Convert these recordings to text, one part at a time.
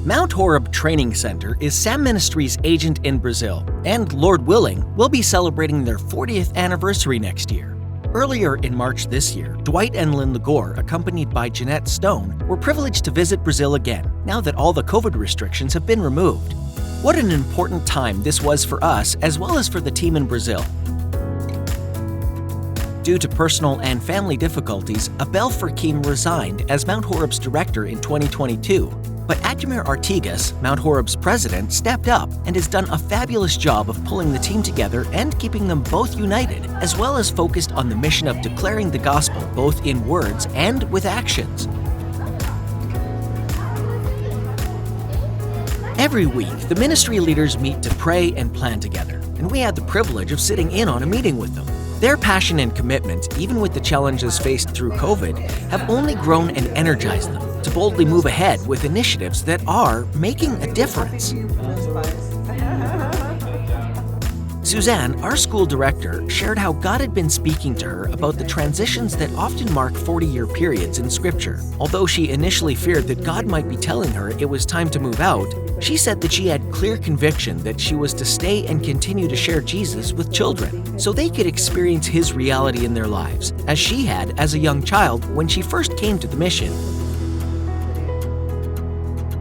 Mount Horeb Training Center is Sam Ministries' agent in Brazil, and Lord willing, will be celebrating their 40th anniversary next year. Earlier in March this year, Dwight and Lynn Legore, accompanied by Jeanette Stone, were privileged to visit Brazil again, now that all the COVID restrictions have been removed. What an important time this was for us, as well as for the team in Brazil. Due to personal and family difficulties, Abel Furquim resigned as Mount Horeb's director in 2022. But Adjumir Artigas, Mount Horeb's president, stepped up and has done a fabulous job of pulling the team together and keeping them both united, as well as focused on the mission of declaring the gospel both in words and with actions. Every week, the ministry leaders meet to pray and plan together, and we had the privilege of sitting in on a meeting with them. Their passion and commitment, even with the challenges faced through COVID, have only grown and energized them to boldly move ahead with initiatives that are making a difference. Suzanne, our school director, shared how God had been speaking to her about the transitions that often mark 40-year periods in Scripture. Although she initially feared that God might be telling her it was time to move out, she said that she had clear conviction that she was to stay and continue to share Jesus with children, so they could experience His reality in their lives, as she had as a young child when she first came to the mission.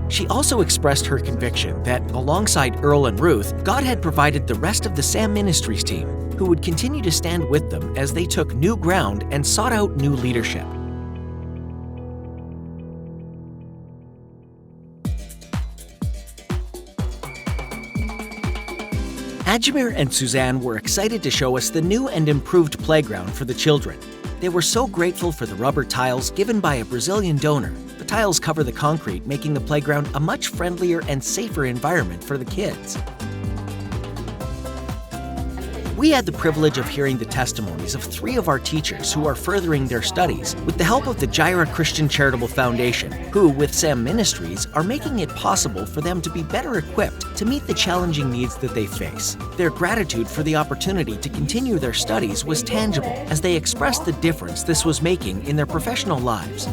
She also expressed her conviction that, alongside Earl and Ruth, God had provided the rest of the Sam Ministries team, who would continue to stand with them as they took new ground and sought out new leadership. Adjumir and Suzanne were excited to show us the new and improved playground for the children. They were so grateful for the rubber tiles given by a Brazilian donor. The tiles cover the concrete, making the playground a much friendlier and safer environment for the kids. We had the privilege of hearing the testimonies of 3 of our teachers who are furthering their studies with the help of the Jireh Christian Charitable Foundation, who, with Sam Ministries, are making it possible for them to be better equipped to meet the challenging needs that they face. Their gratitude for the opportunity to continue their studies was tangible as they expressed the difference this was making in their professional lives.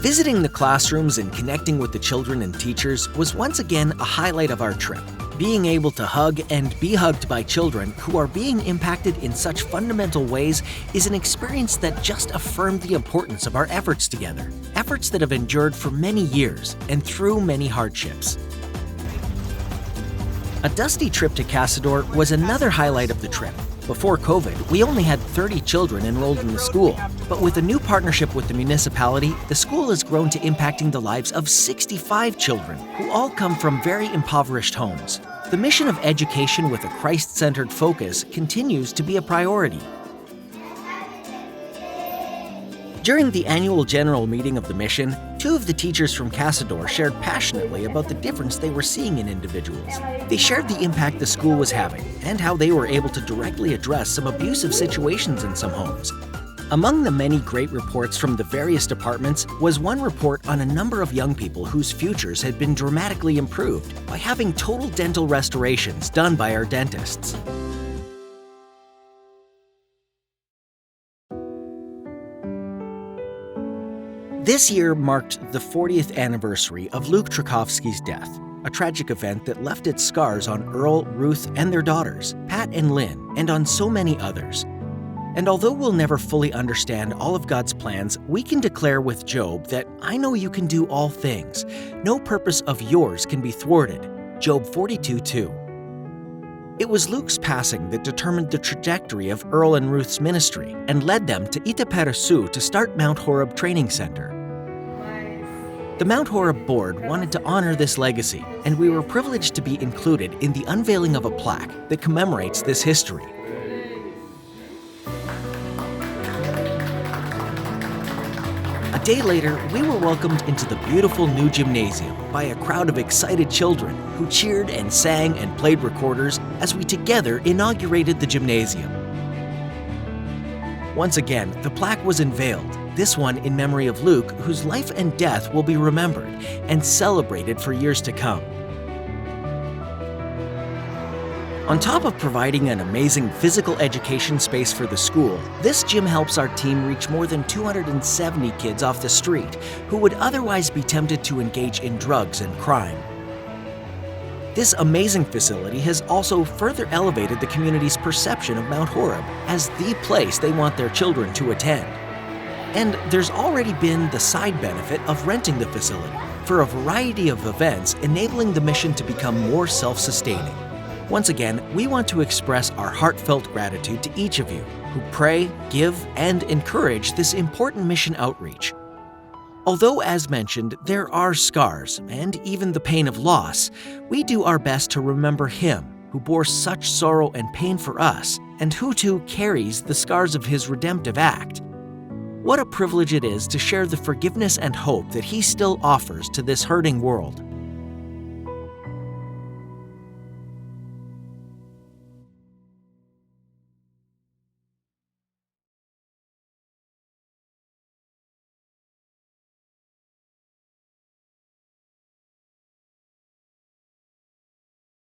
Visiting the classrooms and connecting with the children and teachers was once again a highlight of our trip. Being able to hug and be hugged by children who are being impacted in such fundamental ways is an experience that just affirmed the importance of our efforts together, efforts that have endured for many years and through many hardships. A dusty trip to Caçador was another highlight of the trip. Before COVID, we only had 30 children enrolled in the school, but with a new partnership with the municipality, the school has grown to impacting the lives of 65 children, who all come from very impoverished homes. The mission of education with a Christ-centered focus continues to be a priority. During the annual general meeting of the mission, 2 of the teachers from Caçador shared passionately about the difference they were seeing in individuals. They shared the impact the school was having and how they were able to directly address some abusive situations in some homes. Among the many great reports from the various departments was one report on a number of young people whose futures had been dramatically improved by having total dental restorations done by our dentists. This year marked the 40th anniversary of Luke Trzaskowski's death, a tragic event that left its scars on Earl, Ruth, and their daughters, Pat and Lynn, and on so many others. And although we'll never fully understand all of God's plans, we can declare with Job that I know you can do all things. No purpose of yours can be thwarted. Job 42:2. It was Luke's passing that determined the trajectory of Earl and Ruth's ministry and led them to Itaperuçu to start Mount Horeb Training Center. The Mount Horeb board wanted to honor this legacy, and we were privileged to be included in the unveiling of a plaque that commemorates this history. A day later, we were welcomed into the beautiful new gymnasium by a crowd of excited children who cheered and sang and played recorders as we together inaugurated the gymnasium. Once again, the plaque was unveiled, this one in memory of Luke, whose life and death will be remembered and celebrated for years to come. On top of providing an amazing physical education space for the school, this gym helps our team reach more than 270 kids off the street who would otherwise be tempted to engage in drugs and crime. This amazing facility has also further elevated the community's perception of Mount Horeb as the place they want their children to attend. And there's already been the side benefit of renting the facility for a variety of events, enabling the mission to become more self-sustaining. Once again, we want to express our heartfelt gratitude to each of you who pray, give, and encourage this important mission outreach. Although, as mentioned, there are scars and even the pain of loss, we do our best to remember Him who bore such sorrow and pain for us, and who too carries the scars of His redemptive act. What a privilege it is to share the forgiveness and hope that He still offers to this hurting world.